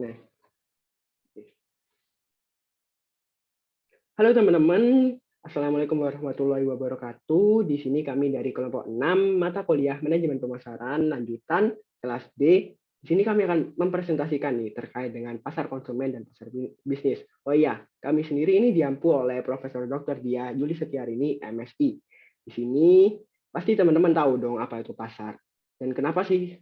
Nah, halo teman-teman, Assalamualaikum warahmatullahi wabarakatuh. Di sini kami dari kelompok 6 mata kuliah manajemen pemasaran lanjutan kelas D. Di sini kami akan mempresentasikan nih terkait dengan pasar konsumen dan pasar bisnis. Oh iya, kami sendiri ini diampu oleh Profesor Dr. Dia Juli Setiarini, MSI. Di sini pasti teman-teman tahu dong apa itu pasar dan kenapa sih?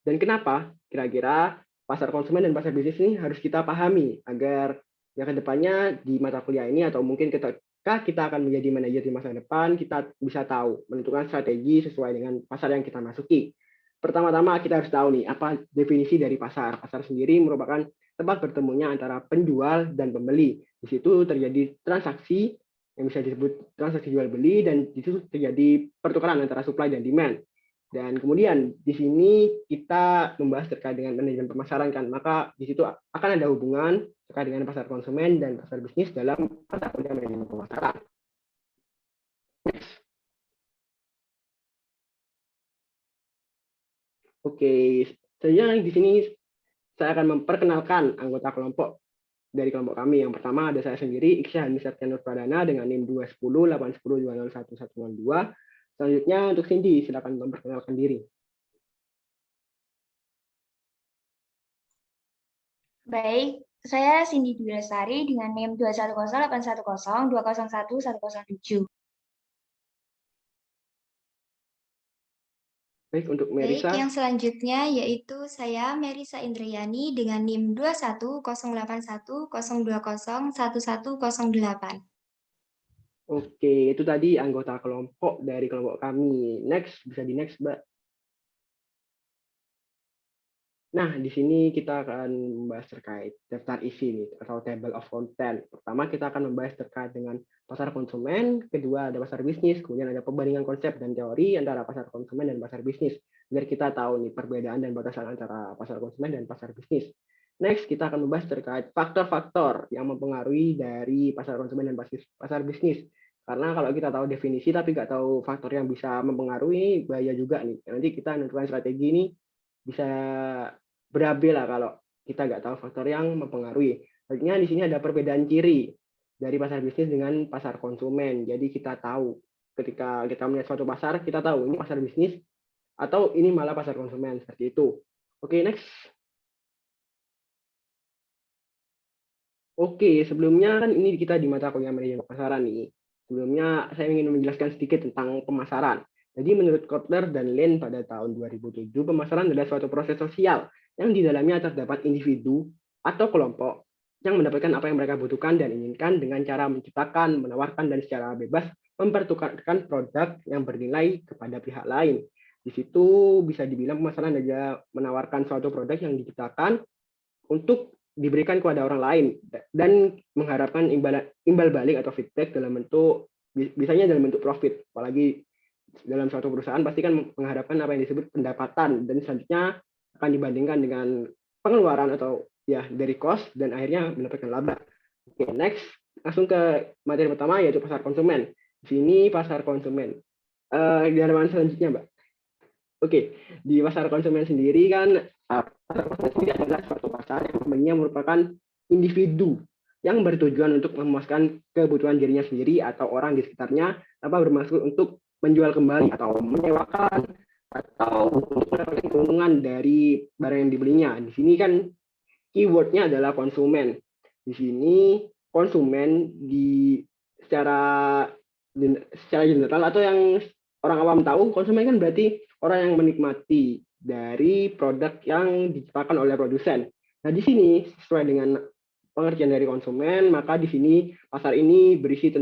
Dan kenapa kira-kira pasar konsumen dan pasar bisnis ini harus kita pahami agar ya ke depannya di mata kuliah ini atau mungkin ketika kita akan menjadi manajer di masa depan, kita bisa tahu menentukan strategi sesuai dengan pasar yang kita masuki. Pertama-tama kita harus tahu nih apa definisi dari pasar. Pasar sendiri merupakan tempat bertemunya antara penjual dan pembeli. Di situ terjadi transaksi yang bisa disebut transaksi jual beli dan di situ terjadi pertukaran antara supply dan demand. Dan kemudian di sini kita membahas terkait dengan manajemen pemasaran kan, maka di situ akan ada hubungan terkait dengan pasar konsumen dan pasar bisnis dalam mata kuliah manajemen pemasaran. Oke, selanjutnya di sini saya akan memperkenalkan anggota kelompok dari kelompok kami. Yang pertama ada saya sendiri, Iksya Hanisat Nur Pradana dengan NIM 210 810 201 102. Selanjutnya untuk Cindy, silakan memperkenalkan diri. Baik, saya Cindy Dwi Lestari dengan NIM 2108102011107. Baik, untuk Baik, Merisa. yang selanjutnya yaitu saya Merisa Indriani dengan NIM 2108102011108. Oke, itu tadi anggota kelompok dari kelompok kami. Next, bisa di next, Mbak. Nah, di sini kita akan membahas terkait daftar isi nih, atau table of content. Pertama, kita akan membahas terkait dengan pasar konsumen, kedua ada pasar bisnis, kemudian ada perbandingan konsep dan teori antara pasar konsumen dan pasar bisnis. Biar kita tahu nih perbedaan dan batasan antara pasar konsumen dan pasar bisnis. Next, kita akan membahas terkait faktor-faktor yang mempengaruhi dari pasar konsumen dan pasar bisnis. Karena kalau kita tahu definisi tapi nggak tahu faktor yang bisa mempengaruhi, bahaya juga nih. Nanti kita menentukan strategi ini bisa berabe lah kalau kita nggak tahu faktor yang mempengaruhi. Artinya di sini ada perbedaan ciri dari pasar bisnis dengan pasar konsumen. Jadi kita tahu ketika kita melihat suatu pasar, kita tahu ini pasar bisnis atau ini malah pasar konsumen, seperti itu. Oke, next. Oke, sebelumnya kan ini kita di mata kuliah manajemen pemasaran nih. Sebelumnya saya ingin menjelaskan sedikit tentang pemasaran. Jadi menurut Kotler dan Lin pada tahun 2007, pemasaran adalah suatu proses sosial yang di dalamnya terdapat individu atau kelompok yang mendapatkan apa yang mereka butuhkan dan inginkan dengan cara menciptakan, menawarkan, dan secara bebas mempertukarkan produk yang bernilai kepada pihak lain. Di situ bisa dibilang pemasaran adalah menawarkan suatu produk yang diciptakan untuk diberikan kepada orang lain dan mengharapkan imbal balik atau feedback dalam bentuk biasanya dalam bentuk profit. Apalagi dalam suatu perusahaan pasti kan mengharapkan apa yang disebut pendapatan dan selanjutnya akan dibandingkan dengan pengeluaran atau ya dari cost dan akhirnya mendapatkan laba. Oke, next langsung ke materi pertama yaitu pasar konsumen. Di sini pasar konsumen. Di halaman selanjutnya, Mbak. Oke, di pasar konsumen sendiri kan pasar konsumen sendiri adalah suatu pasar yang sebenarnya merupakan individu yang bertujuan untuk memuaskan kebutuhan dirinya sendiri atau orang di sekitarnya tanpa bermaksud untuk menjual kembali atau menyewakan atau untuk mendapatkan keuntungan dari barang yang dibelinya. Di sini kan keywordnya adalah konsumen. Di sini konsumen secara general atau yang orang awam tahu, konsumen kan berarti orang yang menikmati dari produk yang diciptakan oleh produsen. Nah, di sini sesuai dengan pengertian dari konsumen, maka di sini pasar ini berisi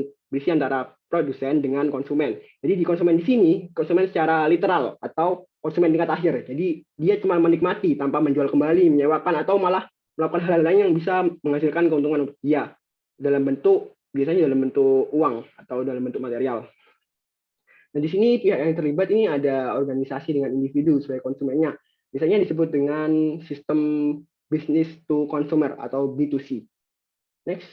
antara produsen dengan konsumen. Jadi di konsumen di sini, konsumen secara literal atau konsumen tingkat akhir. Jadi dia cuma menikmati tanpa menjual kembali, menyewakan atau malah melakukan hal-hal lain yang bisa menghasilkan keuntungan untuk dia dalam bentuk biasanya dalam bentuk uang atau dalam bentuk material. Nah, di sini pihak yang terlibat ini ada organisasi dengan individu sebagai konsumennya. Biasanya disebut dengan sistem business to consumer atau B2C. Next.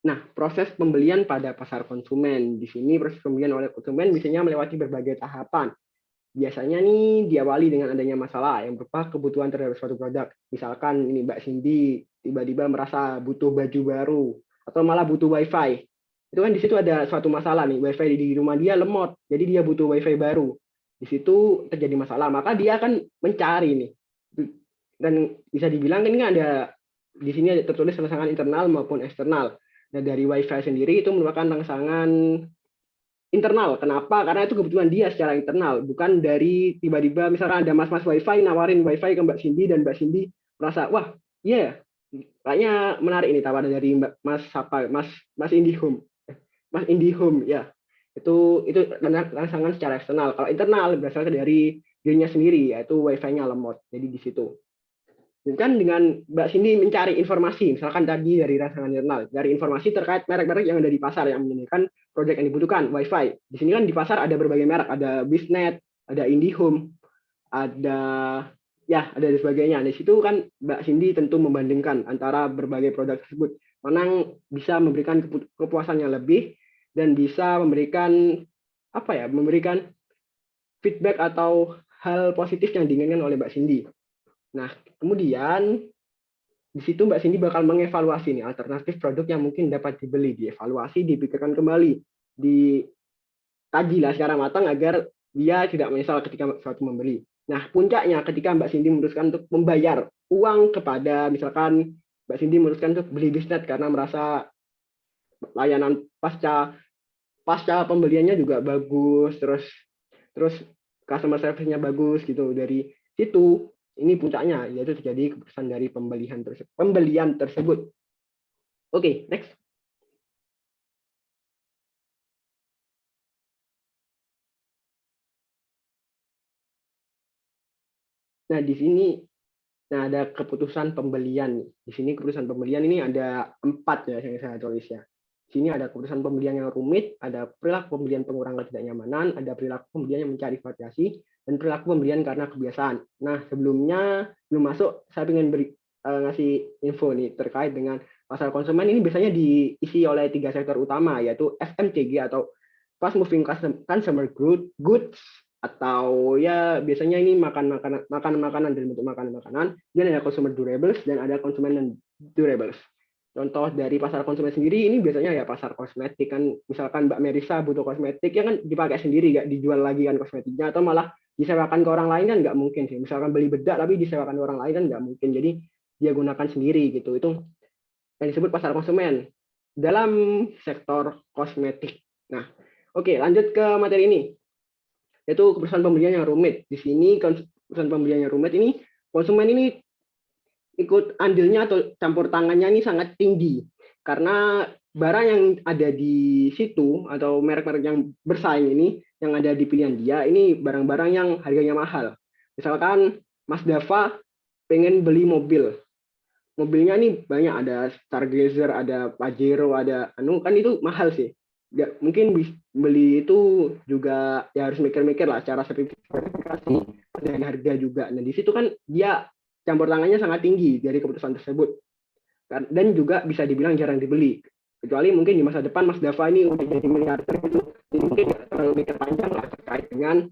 Nah, proses pembelian pada pasar konsumen. Di sini proses pembelian oleh konsumen biasanya melewati berbagai tahapan. biasanya nih diawali dengan adanya masalah yang berupa kebutuhan terhadap suatu produk. Misalkan ini Mbak Cindy tiba-tiba merasa butuh baju baru atau malah butuh WiFi. Itu kan di situ ada suatu masalah nih, WiFi di rumah dia lemot, jadi dia butuh WiFi baru. Di situ terjadi masalah, maka dia akan mencari nih. Dan bisa dibilang ini ada di sini ada tertulis rangsangan internal maupun eksternal. Nah, dari WiFi sendiri itu merupakan rangsangan internal. Kenapa? Karena itu kebutuhan dia secara internal, bukan dari tiba-tiba misalkan ada mas-mas WiFi nawarin WiFi ke Mbak Cindy dan Mbak Cindy merasa, wah, iya, kayaknya menarik ini tawaran dari Mbak Mas apa Mas IndiHome. Mas IndiHome ya. Itu rangsangan secara eksternal. Kalau internal berasal dari dirinya sendiri, yaitu WiFi-nya lemot. Jadi di situ. Dan dengan Mbak Cindy mencari informasi, misalkan tadi dari rangsangan internal, dari informasi terkait merek-merek yang ada di pasar yang menyediakan produk yang dibutuhkan, WiFi. Di sini kan di pasar ada berbagai merek, ada Biznet, ada IndiHome, ada ada sebagainya. Di situ kan Mbak Cindy tentu membandingkan antara berbagai produk tersebut, mana yang bisa memberikan kepuasan yang lebih dan bisa memberikan memberikan feedback atau hal positif yang diinginkan oleh Mbak Cindy. Nah, kemudian di situ Mbak Cindy bakal mengevaluasi nih alternatif produk yang mungkin dapat dibeli, dievaluasi, dipikirkan kembali, dikaji lah secara matang agar dia tidak menyesal ketika suatu membeli. Nah, puncaknya ketika Mbak Cindy memutuskan untuk membayar uang kepada, misalkan Mbak Cindy memutuskan untuk beli Biznet karena merasa layanan pasca pembeliannya juga bagus, terus customer service-nya bagus gitu. Dari situ ini puncaknya, yaitu terjadi keputusan dari pembelian tersebut. Oke, next. Nah, di sini ada keputusan pembelian. Di sini keputusan pembelian ini ada 4 ya yang saya tulis ya. Di sini ada keputusan pembelian yang rumit, ada perilaku pembelian pengurang ketidaknyamanan, ada perilaku pembelian yang mencari variasi, dan perilaku pembelian karena kebiasaan. Nah, sebelum masuk, saya ingin ngasih info nih terkait dengan pasar konsumen ini biasanya diisi oleh 3 sektor utama, yaitu FMCG atau Fast Moving Consumer Goods, atau ya biasanya ini makanan dalam bentuk makanan, dan ada consumer durables dan ada consumer non durables. Contoh dari pasar konsumen sendiri ini biasanya ya pasar kosmetik kan, misalkan Mbak Merisa butuh kosmetik ya kan dipakai sendiri, nggak dijual lagi kan kosmetiknya, atau malah disewakan ke orang lain kan nggak mungkin sih. Misalkan beli bedak tapi disewakan ke orang lain kan nggak mungkin, jadi dia gunakan sendiri gitu. Itu yang disebut pasar konsumen dalam sektor kosmetik. Nah, oke, lanjut ke materi ini, yaitu keputusan pembelian yang rumit. Di sini keputusan pembelian yang rumit ini konsumen ini ikut andilnya atau campur tangannya ini sangat tinggi karena barang yang ada di situ atau merek-merek yang bersaing ini yang ada di pilihan dia ini barang-barang yang harganya mahal. Misalkan Mas Dava pengen beli mobilnya ini banyak, ada Stargazer, ada Pajero, ada kan itu mahal sih. Nggak mungkin beli itu juga ya harus mikir-mikir lah cara sertifikasi dan harga juga. Nah di situ kan dia campur tangannya sangat tinggi dari keputusan tersebut, dan juga bisa dibilang jarang dibeli, kecuali mungkin di masa depan Mas Dava ini udah jadi miliarder gitu, jadi mungkin nggak terlalu mikir panjang lah terkait dengan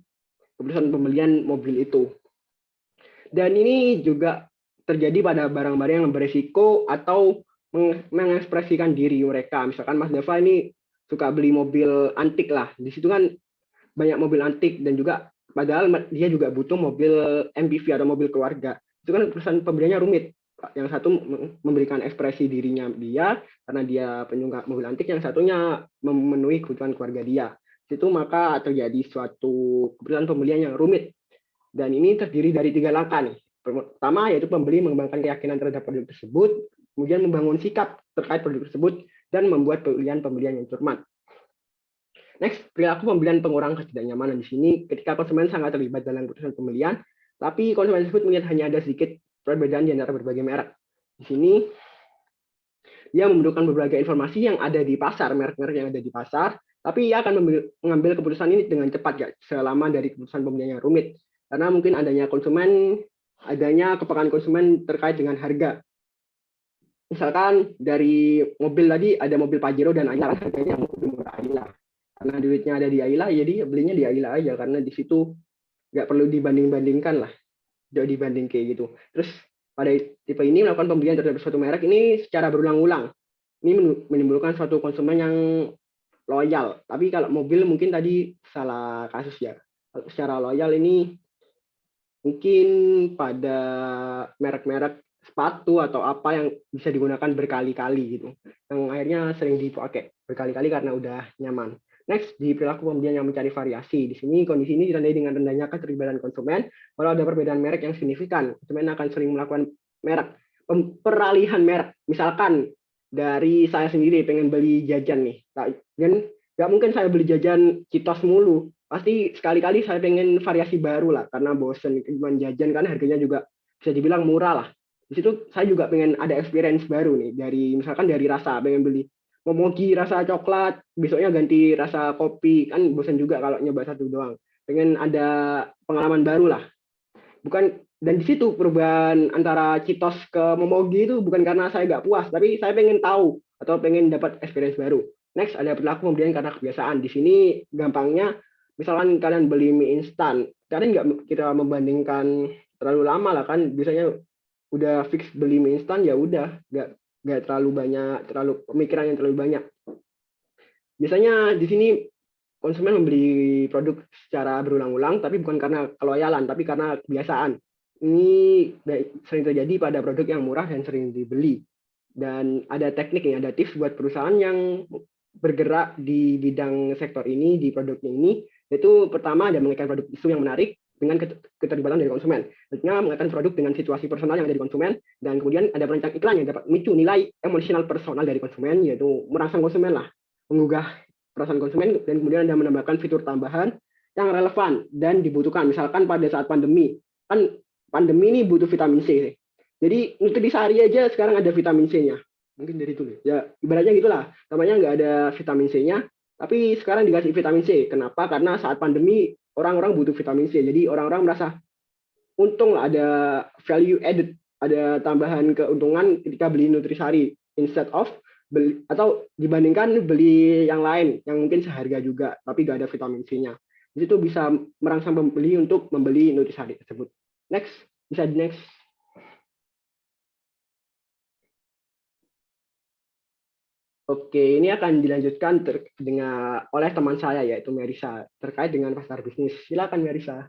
keputusan pembelian mobil itu. Dan ini juga terjadi pada barang-barang yang beresiko atau mengekspresikan diri mereka. Misalkan Mas Dava ini suka beli mobil antik lah, di situ kan banyak mobil antik, dan juga padahal dia juga butuh mobil MPV atau mobil keluarga. Itu kan perusahaan pembeliannya rumit. Yang satu memberikan ekspresi dirinya dia karena dia penyuka mobil antik, yang satunya memenuhi kebutuhan keluarga dia. Itu maka terjadi suatu keputusan pembelian yang rumit. Dan ini terdiri dari 3 langkah nih. Pertama yaitu pembeli mengembangkan keyakinan terhadap produk tersebut, kemudian membangun sikap terkait produk tersebut, dan membuat pembelian yang cermat. Next, perilaku pembelian pengurang ketidaknyamanan. Di sini ketika konsumen sangat terlibat dalam keputusan pembelian, tapi konsumen tersebut melihat hanya ada sedikit perbedaan di antara berbagai merek. Di sini dia membutuhkan berbagai informasi yang ada di pasar, merek-merek yang ada di pasar, tapi ia akan mengambil keputusan ini dengan cepat ya, selama dari keputusan pembelian yang rumit. Karena mungkin adanya kepekaan konsumen terkait dengan harga. Misalkan dari mobil tadi ada mobil Pajero dan Ayla, harganya lebih murah Ayla. Karena duitnya ada di Ayla, jadi belinya di Ayla aja, karena di situ nggak perlu dibanding-bandingkan lah, tidak dibanding kayak gitu. Terus pada tipe ini melakukan pembelian terhadap suatu merek ini secara berulang-ulang. Ini menimbulkan suatu konsumen yang loyal. Tapi kalau mobil mungkin tadi salah kasus ya. Secara loyal ini mungkin pada merek-merek sepatu atau apa yang bisa digunakan berkali-kali gitu. Yang akhirnya sering dipakai berkali-kali karena udah nyaman. Next, di perilaku pembelian yang mencari variasi. Di sini kondisi ini ditandai dengan rendahnya keterlibatan konsumen. Kalau ada perbedaan merek yang signifikan, konsumen akan sering melakukan merek peralihan merek. Misalkan dari saya sendiri pengen beli jajan nih, kan nggak mungkin saya beli jajan Citos mulu. Pasti sekali-kali saya pengen variasi baru lah, karena bosen cuma jajan kan harganya juga bisa dibilang murah lah. Di situ saya juga pengen ada experience baru nih, misalkan dari rasa, pengen beli Momogi rasa coklat, besoknya ganti rasa kopi, kan bosan juga kalau nyoba satu doang. Pengen ada pengalaman baru lah. Dan di situ perubahan antara Citos ke Momogi itu bukan karena saya nggak puas, tapi saya pengen tahu atau pengen dapat experience baru. Next, ada perilaku pembelian karena kebiasaan. Di sini gampangnya, misalkan kalian beli mie instan, kalian nggak kita membandingkan terlalu lama lah kan, biasanya udah fix beli mie instan ya udah, nggak terlalu banyak, pemikiran yang terlalu banyak. Biasanya di sini konsumen membeli produk secara berulang-ulang, tapi bukan karena keloyalan, tapi karena kebiasaan. Ini sering terjadi pada produk yang murah dan sering dibeli. Dan ada teknik yang ada tips buat perusahaan yang bergerak di bidang sektor ini, di produknya ini, yaitu pertama ada mengaitkan produk isu yang menarik dengan keterlibatan dari konsumen. Selanjutnya mengaitkan produk dengan situasi personal yang ada di konsumen, dan kemudian ada perancang iklan yang dapat memicu nilai emosional personal dari konsumen, yaitu merangsang konsumen lah, menggugah perasaan konsumen, dan kemudian ada menambahkan fitur tambahan yang relevan dan dibutuhkan. Misalkan pada saat pandemi, kan pandemi ini butuh vitamin C. Jadi Nutrisari aja sekarang ada vitamin C-nya. Mungkin dari itu ya, ibaratnya gitulah. Namanya nggak ada vitamin C-nya, tapi sekarang dikasih vitamin C. Kenapa? Karena saat pandemi orang-orang butuh vitamin C. Jadi orang-orang merasa untung lah, ada value added, ada tambahan keuntungan ketika beli Nutrisari instead of beli, atau dibandingkan beli yang lain yang mungkin seharga juga tapi nggak ada vitamin C-nya. Di situ bisa merangsang pembeli untuk membeli Nutrisari tersebut. Next, bisa di next. Oke, ini akan dilanjutkan oleh teman saya, yaitu Merisa, terkait dengan pasar bisnis. Silakan, Merisa.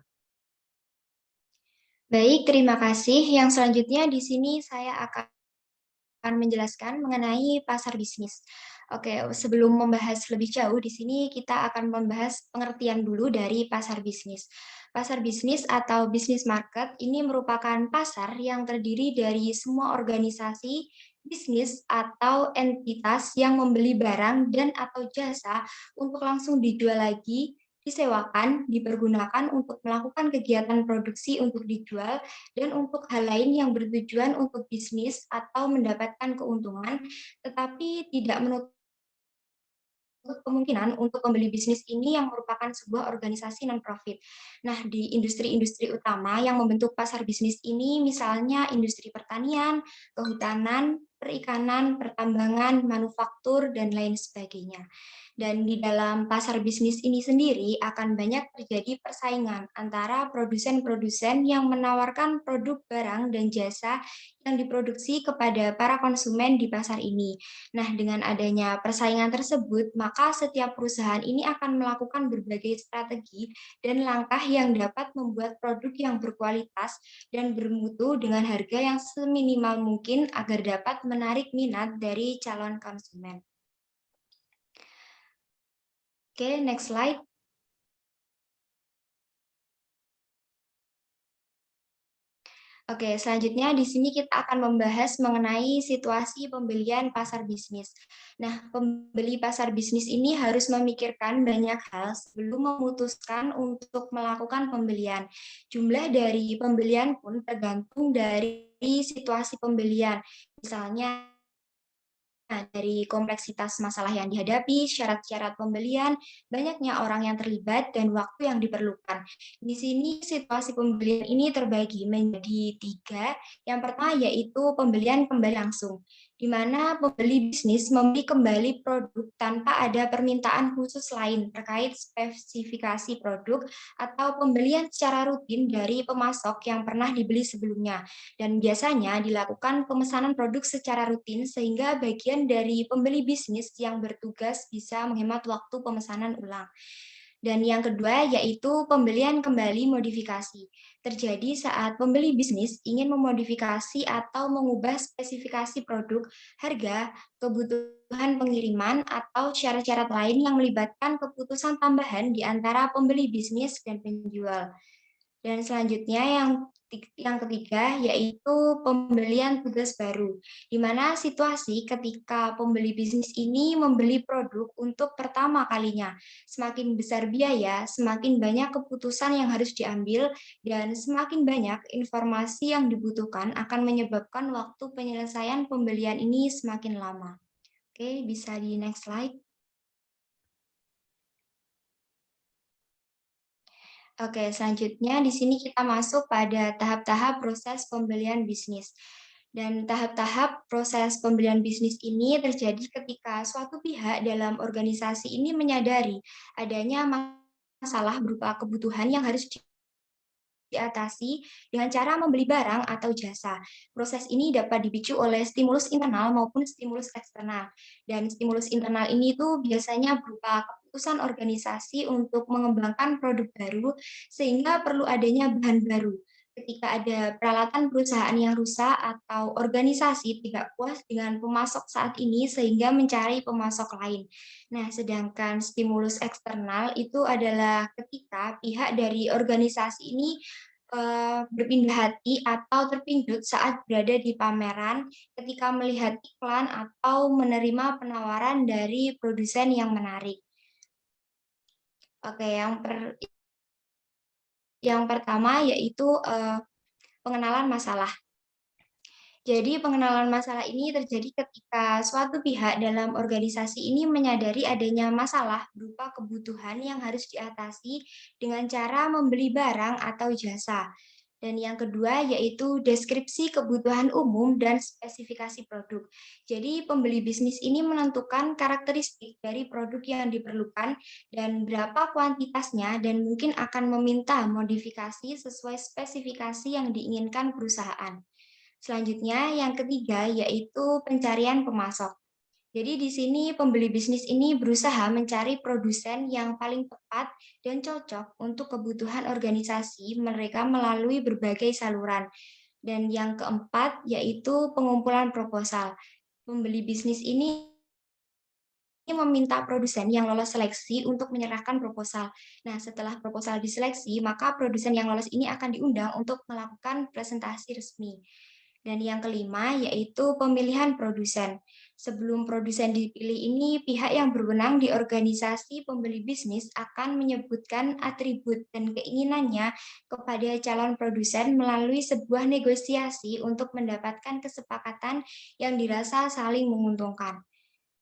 Baik, terima kasih. Yang selanjutnya di sini saya akan menjelaskan mengenai pasar bisnis. Oke, sebelum membahas lebih jauh, di sini kita akan membahas pengertian dulu dari pasar bisnis. Pasar bisnis atau business market ini merupakan pasar yang terdiri dari semua organisasi, bisnis, atau entitas yang membeli barang dan atau jasa untuk langsung dijual lagi, disewakan, dipergunakan untuk melakukan kegiatan produksi untuk dijual, dan untuk hal lain yang bertujuan untuk bisnis atau mendapatkan keuntungan, tetapi tidak menutup kemungkinan untuk pembeli bisnis ini yang merupakan sebuah organisasi non-profit. Nah, di industri-industri utama yang membentuk pasar bisnis ini, misalnya industri pertanian, kehutanan, perikanan, pertambangan, manufaktur, dan lain sebagainya. Dan di dalam pasar bisnis ini sendiri akan banyak terjadi persaingan antara produsen-produsen yang menawarkan produk barang dan jasa yang diproduksi kepada para konsumen di pasar ini. Nah, dengan adanya persaingan tersebut, maka setiap perusahaan ini akan melakukan berbagai strategi dan langkah yang dapat membuat produk yang berkualitas dan bermutu dengan harga yang seminimal mungkin agar dapat menarik minat dari calon konsumen. Oke, next slide. Oke, selanjutnya di sini kita akan membahas mengenai situasi pembelian pasar bisnis. Nah, pembeli pasar bisnis ini harus memikirkan banyak hal sebelum memutuskan untuk melakukan pembelian. Jumlah dari pembelian pun tergantung dari situasi pembelian. Misalnya, dari kompleksitas masalah yang dihadapi, syarat-syarat pembelian, banyaknya orang yang terlibat, dan waktu yang diperlukan. Di sini situasi pembelian ini terbagi menjadi 3. Yang pertama yaitu pembelian kembali langsung. di mana pembeli bisnis membeli kembali produk tanpa ada permintaan khusus lain terkait spesifikasi produk atau pembelian secara rutin dari pemasok yang pernah dibeli sebelumnya. Dan biasanya dilakukan pemesanan produk secara rutin sehingga bagian dari pembeli bisnis yang bertugas bisa menghemat waktu pemesanan ulang. Dan yang kedua yaitu pembelian kembali modifikasi. Terjadi saat pembeli bisnis ingin memodifikasi atau mengubah spesifikasi produk, harga, kebutuhan pengiriman, atau syarat-syarat lain yang melibatkan keputusan tambahan di antara pembeli bisnis dan penjual. Dan selanjutnya yang ketiga yaitu pembelian tugas baru, di mana situasi ketika pembeli bisnis ini membeli produk untuk pertama kalinya. Semakin besar biaya, semakin banyak keputusan yang harus diambil, dan semakin banyak informasi yang dibutuhkan akan menyebabkan waktu penyelesaian pembelian ini semakin lama. Oke, bisa di next slide. Oke, selanjutnya di sini kita masuk pada tahap-tahap proses pembelian bisnis. Dan tahap-tahap proses pembelian bisnis ini terjadi ketika suatu pihak dalam organisasi ini menyadari adanya masalah berupa kebutuhan yang harus diatasi dengan cara membeli barang atau jasa. Proses ini dapat dipicu oleh stimulus internal maupun stimulus eksternal. Dan stimulus internal ini tuh biasanya berupa keputusan organisasi untuk mengembangkan produk baru sehingga perlu adanya bahan baru. Ketika ada peralatan perusahaan yang rusak atau organisasi tidak puas dengan pemasok saat ini sehingga mencari pemasok lain. Nah, sedangkan stimulus eksternal itu adalah ketika pihak dari organisasi ini berpindah hati atau terpincut saat berada di pameran ketika melihat iklan atau menerima penawaran dari produsen yang menarik. Oke, yang pertama yaitu pengenalan masalah. Jadi pengenalan masalah ini terjadi ketika suatu pihak dalam organisasi ini menyadari adanya masalah berupa kebutuhan yang harus diatasi dengan cara membeli barang atau jasa. Dan yang kedua yaitu deskripsi kebutuhan umum dan spesifikasi produk. Jadi pembeli bisnis ini menentukan karakteristik dari produk yang diperlukan dan berapa kuantitasnya dan mungkin akan meminta modifikasi sesuai spesifikasi yang diinginkan perusahaan. Selanjutnya, yang ketiga yaitu pencarian pemasok. Jadi di sini pembeli bisnis ini berusaha mencari produsen yang paling tepat dan cocok untuk kebutuhan organisasi mereka melalui berbagai saluran. Dan yang keempat yaitu pengumpulan proposal. Pembeli bisnis ini meminta produsen yang lolos seleksi untuk menyerahkan proposal. Nah, setelah proposal diseleksi, maka produsen yang lolos ini akan diundang untuk melakukan presentasi resmi. Dan yang kelima yaitu pemilihan produsen. Sebelum produsen dipilih ini, pihak yang berwenang di organisasi pembeli bisnis akan menyebutkan atribut dan keinginannya kepada calon produsen melalui sebuah negosiasi untuk mendapatkan kesepakatan yang dirasa saling menguntungkan.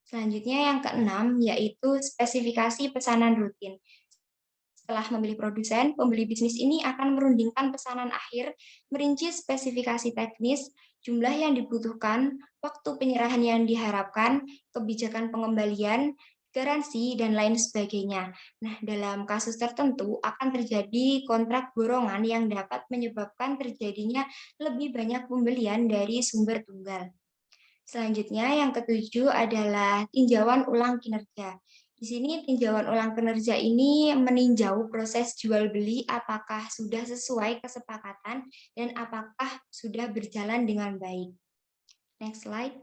Selanjutnya yang keenam yaitu spesifikasi pesanan rutin. Setelah memilih produsen, pembeli bisnis ini akan merundingkan pesanan akhir, merinci spesifikasi teknis, jumlah yang dibutuhkan, waktu penyerahan yang diharapkan, kebijakan pengembalian, garansi, dan lain sebagainya. Nah, dalam kasus tertentu akan terjadi kontrak borongan yang dapat menyebabkan terjadinya lebih banyak pembelian dari sumber tunggal. Selanjutnya yang ketujuh adalah tinjauan ulang kinerja. Di sini tinjauan ulang kinerja ini meninjau proses jual beli apakah sudah sesuai kesepakatan dan apakah sudah berjalan dengan baik. Next slide.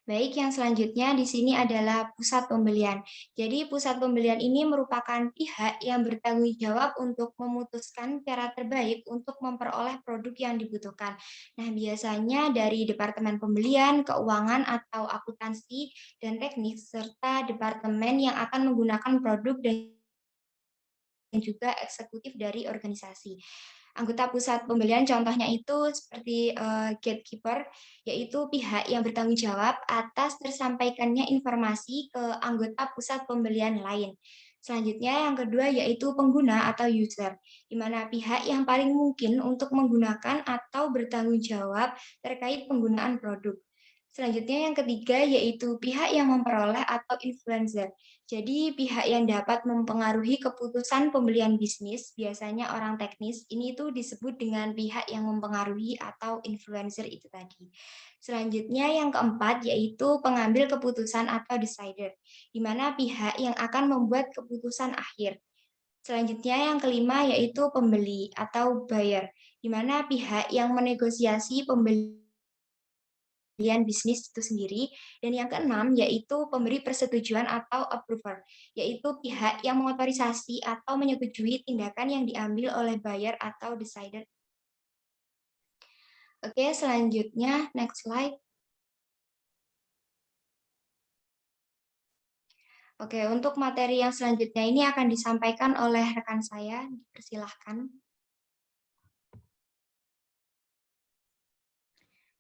Baik, yang selanjutnya di sini adalah pusat pembelian. Jadi pusat pembelian ini merupakan pihak yang bertanggung jawab untuk memutuskan cara terbaik untuk memperoleh produk yang dibutuhkan. Nah, biasanya dari Departemen Pembelian, Keuangan atau Akuntansi, dan Teknik, serta departemen yang akan menggunakan produk dan juga eksekutif dari organisasi. Anggota pusat pembelian contohnya itu seperti gatekeeper, yaitu pihak yang bertanggung jawab atas tersampaikannya informasi ke anggota pusat pembelian lain. Selanjutnya yang kedua yaitu pengguna atau user, di mana pihak yang paling mungkin untuk menggunakan atau bertanggung jawab terkait penggunaan produk. Selanjutnya yang ketiga yaitu pihak yang memperoleh atau influencer. Jadi pihak yang dapat mempengaruhi keputusan pembelian bisnis, biasanya orang teknis, ini itu disebut dengan pihak yang mempengaruhi atau influencer itu tadi. Selanjutnya yang keempat yaitu pengambil keputusan atau decider, di mana pihak yang akan membuat keputusan akhir. Selanjutnya yang kelima yaitu pembeli atau buyer, di mana pihak yang menegosiasi pembelian bisnis itu sendiri. Dan yang keenam yaitu pemberi persetujuan atau approver, yaitu pihak yang mengotorisasi atau menyetujui tindakan yang diambil oleh buyer atau decider. Oke, selanjutnya next slide. Oke, untuk materi yang selanjutnya ini akan disampaikan oleh rekan saya. Dipersilahkan.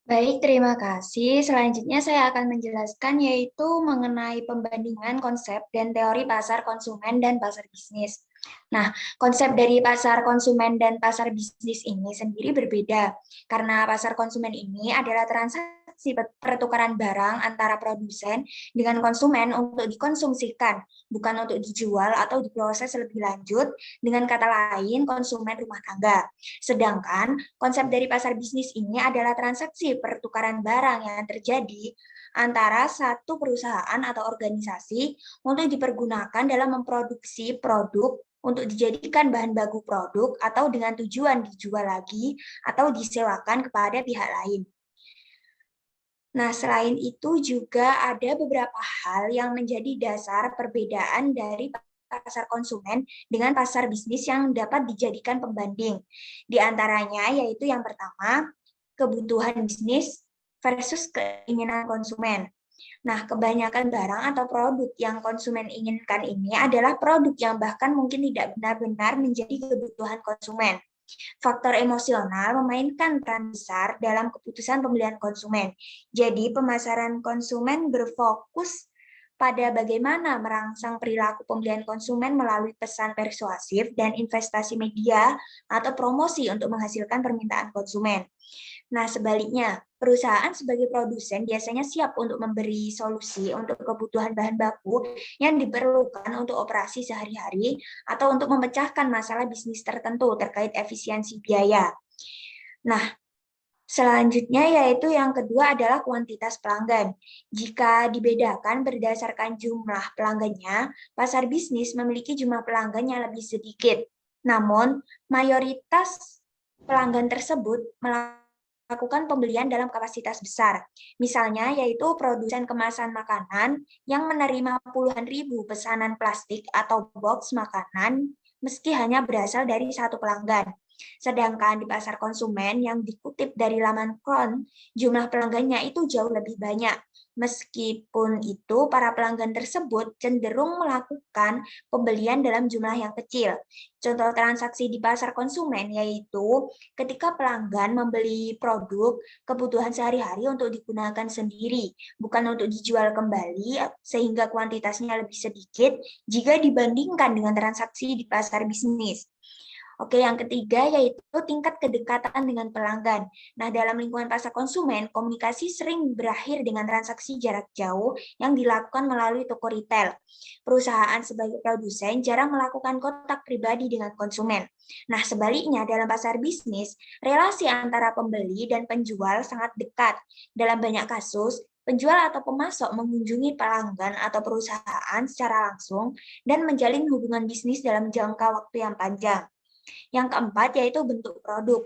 Baik, terima kasih. Selanjutnya saya akan menjelaskan yaitu mengenai pembandingan konsep dan teori pasar konsumen dan pasar bisnis. Nah, konsep dari pasar konsumen dan pasar bisnis ini sendiri berbeda, karena pasar konsumen ini adalah transaksi pertukaran barang antara produsen dengan konsumen untuk dikonsumsikan, bukan untuk dijual atau diproses lebih lanjut, dengan kata lain konsumen rumah tangga. Sedangkan konsep dari pasar bisnis ini adalah transaksi pertukaran barang yang terjadi antara satu perusahaan atau organisasi untuk dipergunakan dalam memproduksi produk untuk dijadikan bahan baku produk atau dengan tujuan dijual lagi atau disewakan kepada pihak lain. Nah, selain itu juga ada beberapa hal yang menjadi dasar perbedaan dari pasar konsumen dengan pasar bisnis yang dapat dijadikan pembanding. Di antaranya yaitu yang pertama, kebutuhan bisnis versus keinginan konsumen. Nah, kebanyakan barang atau produk yang konsumen inginkan ini adalah produk yang bahkan mungkin tidak benar-benar menjadi kebutuhan konsumen. Faktor emosional memainkan peran besar dalam keputusan pembelian konsumen. Jadi, pemasaran konsumen berfokus pada bagaimana merangsang perilaku pembelian konsumen melalui pesan persuasif dan investasi media atau promosi untuk menghasilkan permintaan konsumen. Nah, sebaliknya, perusahaan sebagai produsen biasanya siap untuk memberi solusi untuk kebutuhan bahan baku yang diperlukan untuk operasi sehari-hari atau untuk memecahkan masalah bisnis tertentu terkait efisiensi biaya. Nah, selanjutnya yaitu yang kedua adalah kuantitas pelanggan. Jika dibedakan berdasarkan jumlah pelanggannya, pasar bisnis memiliki jumlah pelanggan yang lebih sedikit. Namun, mayoritas pelanggan tersebut melakukan pembelian dalam kapasitas besar. Misalnya yaitu produsen kemasan makanan yang menerima puluhan ribu pesanan plastik atau box makanan meski hanya berasal dari satu pelanggan. Sedangkan di pasar konsumen yang dikutip dari laman Kron, jumlah pelanggannya itu jauh lebih banyak. Meskipun itu, para pelanggan tersebut cenderung melakukan pembelian dalam jumlah yang kecil. Contoh transaksi di pasar konsumen yaitu ketika pelanggan membeli produk kebutuhan sehari-hari untuk digunakan sendiri, bukan untuk dijual kembali, sehingga kuantitasnya lebih sedikit jika dibandingkan dengan transaksi di pasar bisnis. Oke, yang ketiga yaitu tingkat kedekatan dengan pelanggan. Nah, dalam lingkungan pasar konsumen, komunikasi sering berakhir dengan transaksi jarak jauh yang dilakukan melalui toko retail. Perusahaan sebagai produsen jarang melakukan kontak pribadi dengan konsumen. Nah, sebaliknya dalam pasar bisnis, relasi antara pembeli dan penjual sangat dekat. Dalam banyak kasus, penjual atau pemasok mengunjungi pelanggan atau perusahaan secara langsung dan menjalin hubungan bisnis dalam jangka waktu yang panjang. Yang keempat yaitu bentuk produk.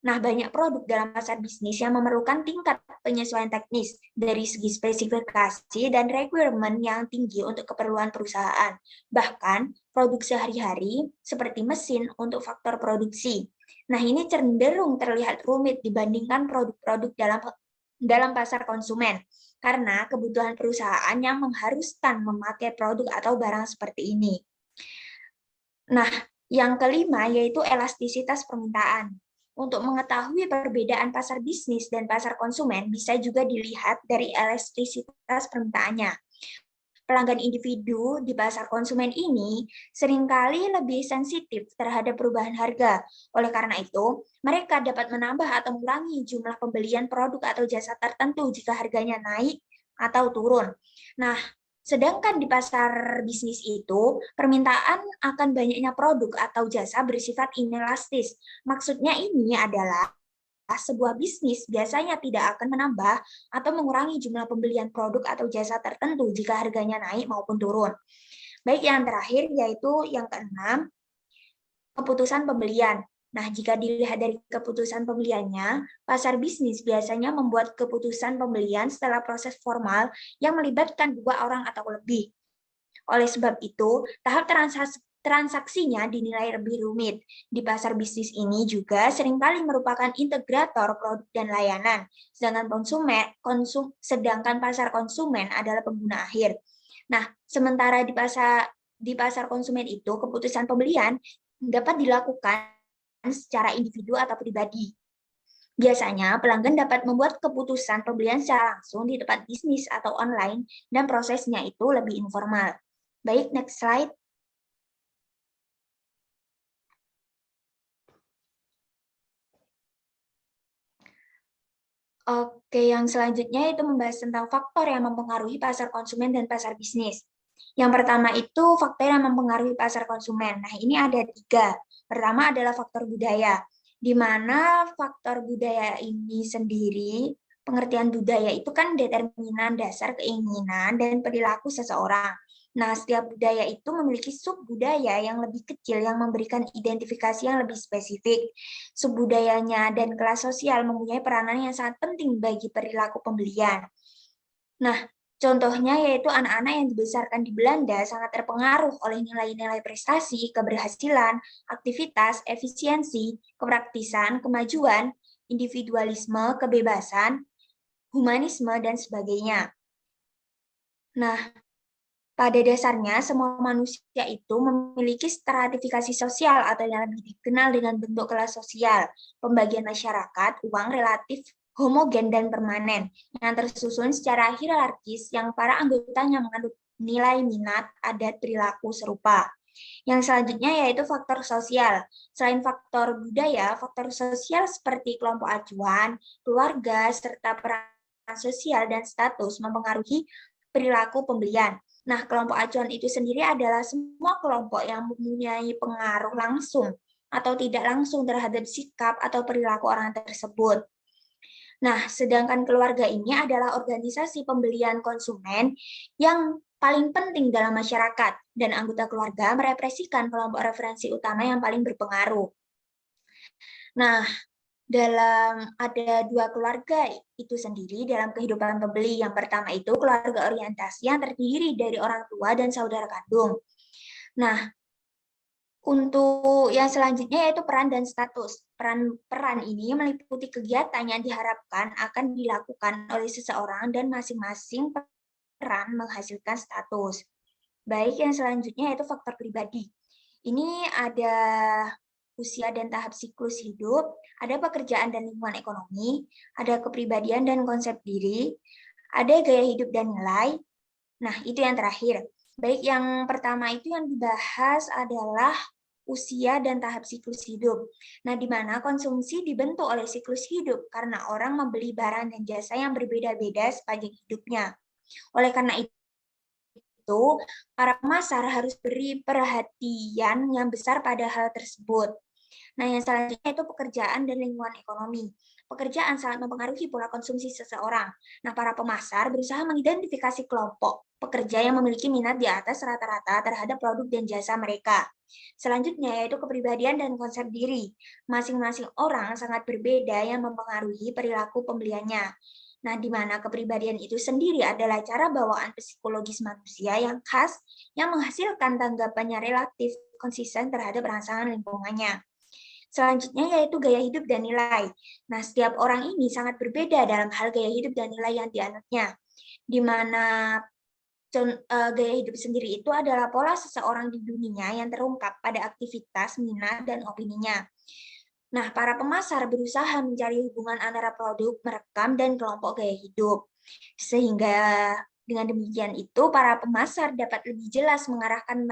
Nah, banyak produk dalam pasar bisnis yang memerlukan tingkat penyesuaian teknis dari segi spesifikasi dan requirement yang tinggi untuk keperluan perusahaan. Bahkan, produk sehari-hari seperti mesin untuk faktor produksi. Nah, ini cenderung terlihat rumit dibandingkan produk-produk dalam pasar konsumen, karena kebutuhan perusahaan yang mengharuskan memakai produk atau barang seperti ini. Nah, yang kelima yaitu elastisitas permintaan. Untuk mengetahui perbedaan pasar bisnis dan pasar konsumen bisa juga dilihat dari elastisitas permintaannya. pelanggan individu di pasar konsumen ini seringkali lebih sensitif terhadap perubahan harga. Oleh karena itu, mereka dapat menambah atau mengurangi jumlah pembelian produk atau jasa tertentu jika harganya naik atau turun. Nah, sedangkan di pasar bisnis itu, permintaan akan banyaknya produk atau jasa bersifat inelastis. Maksudnya ini adalah sebuah bisnis biasanya tidak akan menambah atau mengurangi jumlah pembelian produk atau jasa tertentu jika harganya naik maupun turun. Baik, yang terakhir yaitu yang keenam, keputusan pembelian. Nah, jika dilihat dari keputusan pembeliannya, pasar bisnis biasanya membuat keputusan pembelian setelah proses formal yang melibatkan 2 orang atau lebih. Oleh sebab itu, tahap transaksinya dinilai lebih rumit. Di pasar bisnis ini juga seringkali merupakan integrator produk dan layanan, sedangkan pasar konsumen adalah pengguna akhir. Nah, sementara di pasar konsumen itu, keputusan pembelian dapat dilakukan secara individu atau pribadi. Biasanya, pelanggan dapat membuat keputusan pembelian secara langsung di tempat bisnis atau online, dan prosesnya itu lebih informal. Baik, next slide. Oke, yang selanjutnya itu membahas tentang faktor yang mempengaruhi pasar konsumen dan pasar bisnis. Yang pertama itu faktor yang mempengaruhi pasar konsumen. Nah, ini ada 3. Pertama adalah faktor budaya, di mana faktor budaya ini sendiri, pengertian budaya itu kan determinan dasar keinginan dan perilaku seseorang. Nah, setiap budaya itu memiliki sub-budaya yang lebih kecil yang memberikan identifikasi yang lebih spesifik. Sub-budayanya dan kelas sosial mempunyai peranan yang sangat penting bagi perilaku pembelian. Nah, contohnya yaitu anak-anak yang dibesarkan di Belanda sangat terpengaruh oleh nilai-nilai prestasi, keberhasilan, aktivitas, efisiensi, kepraktisan, kemajuan, individualisme, kebebasan, humanisme, dan sebagainya. Nah, pada dasarnya, semua manusia itu memiliki stratifikasi sosial atau yang lebih dikenal dengan bentuk kelas sosial, pembagian masyarakat, uang relatif homogen dan permanen, yang tersusun secara hierarkis yang para anggotanya mengandung nilai minat, adat, perilaku serupa. Yang selanjutnya yaitu faktor sosial. Selain faktor budaya, faktor sosial seperti kelompok acuan, keluarga, serta peran sosial dan status mempengaruhi perilaku pembelian. Nah, kelompok acuan itu sendiri adalah semua kelompok yang mempunyai pengaruh langsung atau tidak langsung terhadap sikap atau perilaku orang tersebut. Nah, sedangkan keluarga ini adalah organisasi pembelian konsumen yang paling penting dalam masyarakat, dan anggota keluarga merepresikan kelompok referensi utama yang paling berpengaruh. Nah, ada 2 keluarga itu sendiri dalam kehidupan pembeli. Yang pertama itu keluarga orientasi yang terdiri dari orang tua dan saudara kandung. Nah, untuk yang selanjutnya yaitu peran dan status. Peran ini meliputi kegiatan yang diharapkan akan dilakukan oleh seseorang dan masing-masing peran menghasilkan status. Baik, yang selanjutnya yaitu faktor pribadi. Ini ada usia dan tahap siklus hidup, ada pekerjaan dan lingkungan ekonomi, ada kepribadian dan konsep diri, ada gaya hidup dan nilai. Nah, itu yang terakhir. Baik, yang pertama itu yang dibahas adalah usia dan tahap siklus hidup. Nah, di mana konsumsi dibentuk oleh siklus hidup karena orang membeli barang dan jasa yang berbeda-beda sepanjang hidupnya. Oleh karena itu, para pemasar harus beri perhatian yang besar pada hal tersebut. Nah, yang selanjutnya itu pekerjaan dan lingkungan ekonomi. Pekerjaan sangat mempengaruhi pola konsumsi seseorang. Nah, para pemasar berusaha mengidentifikasi kelompok pekerja yang memiliki minat di atas rata-rata terhadap produk dan jasa mereka. Selanjutnya yaitu kepribadian dan konsep diri. Masing-masing orang sangat berbeda yang mempengaruhi perilaku pembeliannya. Nah, di mana kepribadian itu sendiri adalah cara bawaan psikologis manusia yang khas yang menghasilkan tanggapannya relatif konsisten terhadap rangsangan lingkungannya. Selanjutnya yaitu gaya hidup dan nilai. Nah, setiap orang ini sangat berbeda dalam hal gaya hidup dan nilai yang dianutnya. Di mana gaya hidup sendiri itu adalah pola seseorang di dunia yang terungkap pada aktivitas, minat, dan opininya. Nah, para pemasar berusaha mencari hubungan antara produk, merekam, dan kelompok gaya hidup. Sehingga Dengan demikian itu, para pemasar dapat lebih jelas mengarahkan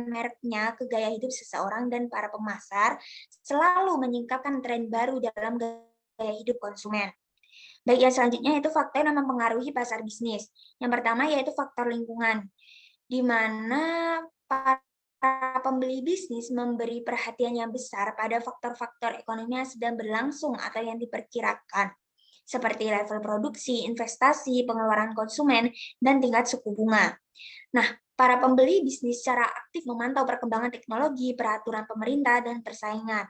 mereknya ke gaya hidup seseorang, dan para pemasar selalu menyingkapkan tren baru dalam gaya hidup konsumen. Baik, yang selanjutnya yaitu faktor yang mempengaruhi pasar bisnis. Yang pertama yaitu faktor lingkungan, di mana para pembeli bisnis memberi perhatian yang besar pada faktor-faktor ekonomi yang sedang berlangsung atau yang diperkirakan, seperti level produksi, investasi, pengeluaran konsumen, dan tingkat suku bunga. Nah, para pembeli bisnis secara aktif memantau perkembangan teknologi, peraturan pemerintah, dan persaingan.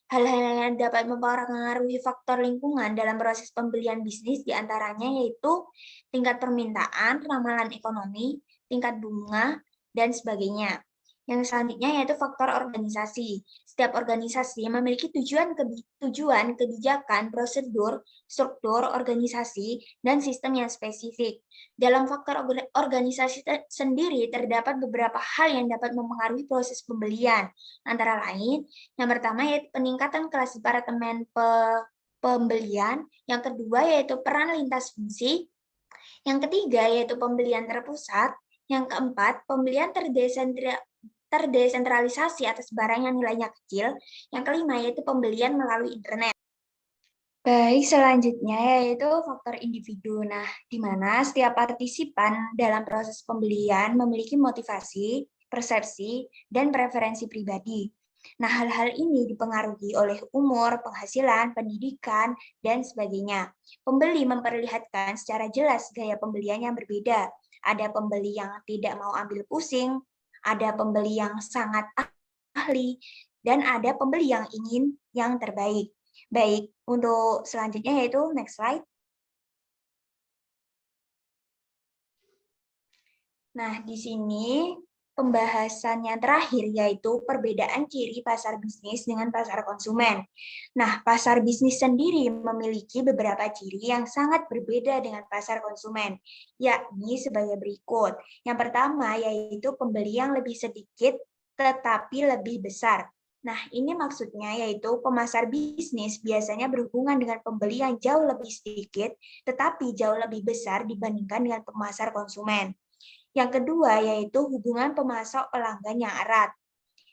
Hal-hal yang dapat mempengaruhi faktor lingkungan dalam proses pembelian bisnis diantaranya yaitu tingkat permintaan, ramalan ekonomi, tingkat bunga, dan sebagainya. Yang selanjutnya yaitu faktor organisasi. Setiap organisasi memiliki tujuan, kebijakan, prosedur, struktur, organisasi, dan sistem yang spesifik. Dalam faktor organisasi sendiri terdapat beberapa hal yang dapat mempengaruhi proses pembelian. Antara lain, yang pertama yaitu peningkatan kelas departemen pembelian, yang kedua yaitu peran lintas fungsi, yang ketiga yaitu pembelian terpusat, yang keempat pembelian terdesentralisasi atas barang yang nilainya kecil, yang kelima yaitu pembelian melalui internet. Baik, selanjutnya yaitu faktor individu. Nah, di mana setiap partisipan dalam proses pembelian memiliki motivasi, persepsi, dan preferensi pribadi. Nah, hal-hal ini dipengaruhi oleh umur, penghasilan, pendidikan, dan sebagainya. Pembeli memperlihatkan secara jelas gaya pembelian yang berbeda. Ada pembeli yang tidak mau ambil pusing, ada pembeli yang sangat ahli, dan ada pembeli yang ingin yang terbaik. Baik, untuk selanjutnya yaitu next slide. Nah, di sini pembahasan yang terakhir yaitu perbedaan ciri pasar bisnis dengan pasar konsumen. Nah, pasar bisnis sendiri memiliki beberapa ciri yang sangat berbeda dengan pasar konsumen, yakni sebagai berikut. Yang pertama yaitu pembeli yang lebih sedikit tetapi lebih besar. Nah, ini maksudnya yaitu pemasar bisnis biasanya berhubungan dengan pembeli yang jauh lebih sedikit tetapi jauh lebih besar dibandingkan dengan pemasar konsumen. Yang kedua yaitu hubungan pemasok pelanggan yang erat.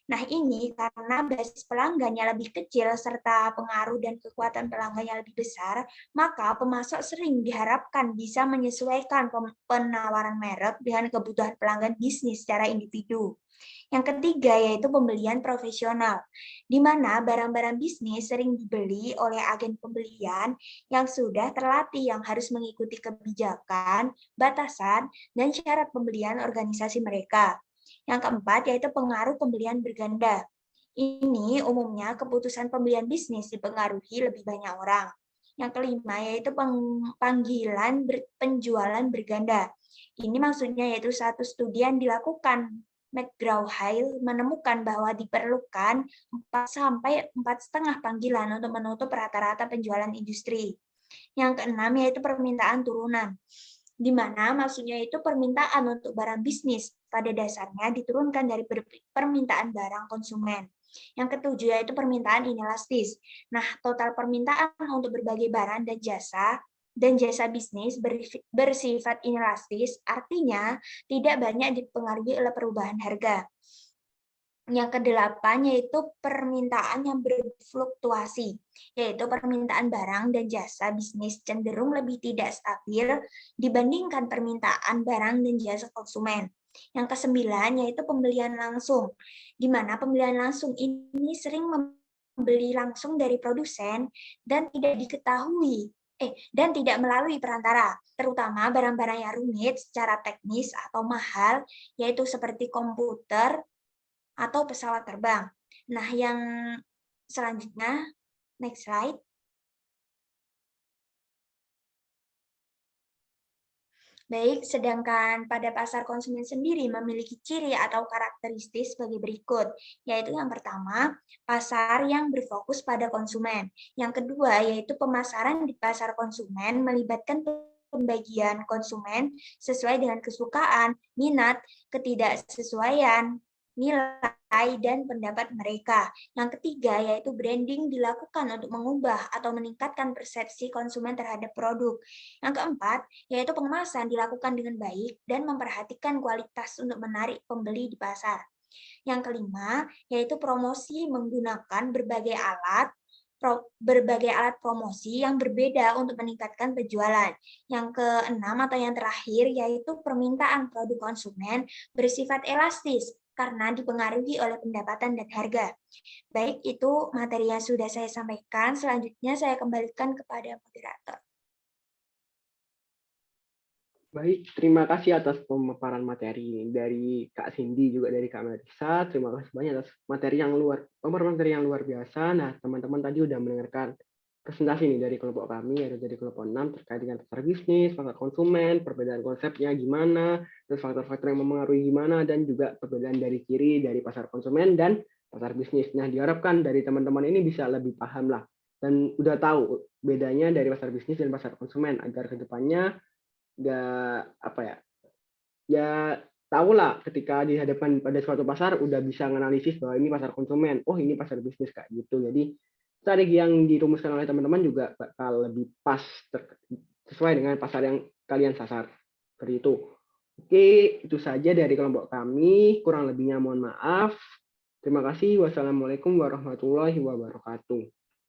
Nah, ini karena basis pelanggannya lebih kecil serta pengaruh dan kekuatan pelanggannya lebih besar, maka pemasok sering diharapkan bisa menyesuaikan penawaran merek dengan kebutuhan pelanggan bisnis secara individu. Yang ketiga yaitu pembelian profesional, di mana barang-barang bisnis sering dibeli oleh agen pembelian yang sudah terlatih yang harus mengikuti kebijakan, batasan, dan syarat pembelian organisasi mereka. Yang keempat yaitu pengaruh pembelian berganda. Ini umumnya keputusan pembelian bisnis dipengaruhi lebih banyak orang. Yang kelima yaitu panggilan penjualan berganda. Ini maksudnya yaitu satu studi yang dilakukan McGraw-Hill menemukan bahwa diperlukan 4-4,5 panggilan untuk menutup rata-rata penjualan industri. Yang keenam yaitu permintaan turunan, di mana maksudnya itu permintaan untuk barang bisnis pada dasarnya diturunkan dari permintaan barang konsumen. Yang ketujuh yaitu permintaan inelastis. Nah, total permintaan untuk berbagai barang dan jasa bisnis bersifat inelastis, artinya tidak banyak dipengaruhi oleh perubahan harga. Yang kedelapan yaitu permintaan yang berfluktuasi, yaitu permintaan barang dan jasa bisnis cenderung lebih tidak stabil dibandingkan permintaan barang dan jasa konsumen. Yang kesembilan yaitu pembelian langsung, di mana pembelian langsung ini sering membeli langsung dari produsen dan tidak melalui perantara, terutama barang-barang yang rumit secara teknis atau mahal, yaitu seperti komputer atau pesawat terbang. Nah, yang selanjutnya, next slide. Baik, sedangkan pada pasar konsumen sendiri memiliki ciri atau karakteristik sebagai berikut, yaitu yang pertama, pasar yang berfokus pada konsumen. Yang kedua, yaitu pemasaran di pasar konsumen melibatkan pembagian konsumen sesuai dengan kesukaan, minat, ketidaksesuaian, nilai, dan pendapat mereka. Yang ketiga yaitu branding dilakukan untuk mengubah atau meningkatkan persepsi konsumen terhadap produk. Yang keempat yaitu pengemasan dilakukan dengan baik dan memperhatikan kualitas untuk menarik pembeli di pasar. Yang kelima yaitu promosi menggunakan berbagai alat promosi yang berbeda untuk meningkatkan penjualan. Yang keenam atau yang terakhir yaitu permintaan produk konsumen bersifat elastis karena dipengaruhi oleh pendapatan dan harga. Baik, itu materi yang sudah saya sampaikan. Selanjutnya saya kembalikan kepada moderator. Baik, terima kasih atas pemaparan materi dari Kak Cindy, juga dari Kak Marisa. Terima kasih banyak atas materi yang luar biasa. Nah, teman-teman tadi udah mendengarkan presentasi nih dari kelompok kami, yaitu dari kelompok 6, terkait dengan pasar bisnis, pasar konsumen, perbedaan konsepnya gimana, terus faktor-faktor yang mempengaruhi gimana, dan juga perbedaan dari ciri dari pasar konsumen dan pasar bisnis. Nah, diharapkan dari teman-teman ini bisa lebih paham lah, dan udah tahu bedanya dari pasar bisnis dan pasar konsumen, agar kedepannya tahulah ketika dihadapkan pada suatu pasar udah bisa menganalisis bahwa ini pasar konsumen, oh ini pasar bisnis kayak gitu. Jadi strategi yang dirumuskan oleh teman-teman juga bakal lebih pas sesuai dengan pasar yang kalian sasar. Seperti itu. Oke, itu saja dari kelompok kami. Kurang lebihnya mohon maaf. Terima kasih. Wassalamualaikum warahmatullahi wabarakatuh.